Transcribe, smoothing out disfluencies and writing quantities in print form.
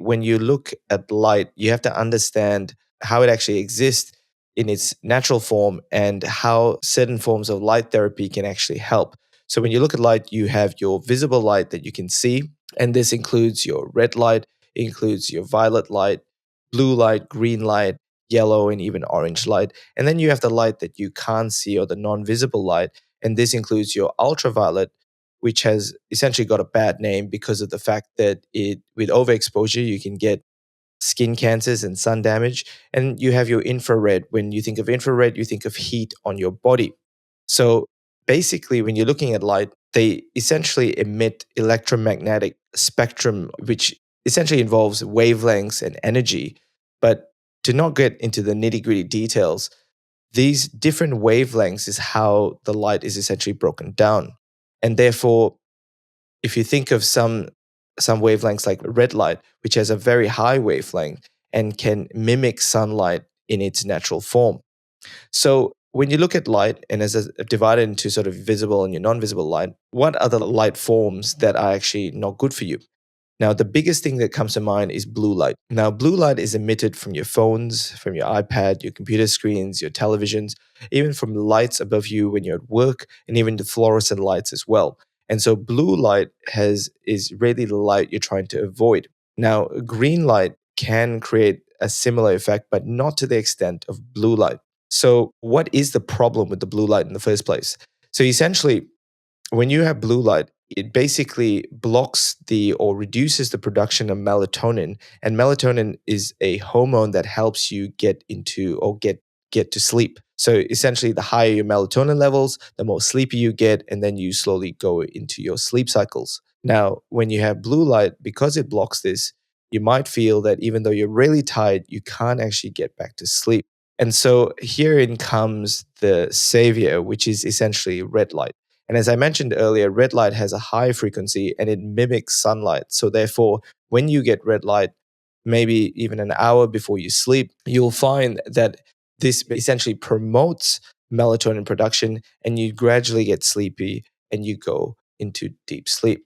when you look at light, you have to understand how it actually exists in its natural form and how certain forms of light therapy can actually help. So when you look at light, you have your visible light that you can see, and this includes your red light, it includes your violet light, blue light, green light, yellow, and even orange light. And then you have the light that you can't see, or the non-visible light, and this includes your ultraviolet, which has essentially got a bad name because of the fact that it, with overexposure, you can get skin cancers and sun damage. And you have your infrared. When you think of infrared, you think of heat on your body. So basically, when you're looking at light, they essentially emit electromagnetic spectrum, which essentially involves wavelengths and energy. But to not get into the nitty gritty details, these different wavelengths is how the light is essentially broken down. And therefore, if you think of some wavelengths like red light, which has a very high wavelength and can mimic sunlight in its natural form. So when you look at light and as a divided into sort of visible and your non-visible light, what are the light forms that are actually not good for you? Now, the biggest thing that comes to mind is blue light. Now, blue light is emitted from your phones, from your iPad, your computer screens, your televisions, even from lights above you when you're at work, and even the fluorescent lights as well. And so, blue light is really the light you're trying to avoid. Now, green light can create a similar effect, but not to the extent of blue light. So, what is the problem with the blue light in the first place? So, essentially, when you have blue light, it basically blocks the or reduces the production of melatonin. And melatonin is a hormone that helps you get into or get to sleep. So essentially, the higher your melatonin levels, the more sleepy you get, and then you slowly go into your sleep cycles. Now, when you have blue light, because it blocks this, you might feel that even though you're really tired, you can't actually get back to sleep. And so herein comes the savior, which is essentially red light. And as I mentioned earlier, red light has a high frequency and it mimics sunlight. So therefore, when you get red light, maybe even an hour before you sleep, you'll find that this essentially promotes melatonin production and you gradually get sleepy and you go into deep sleep.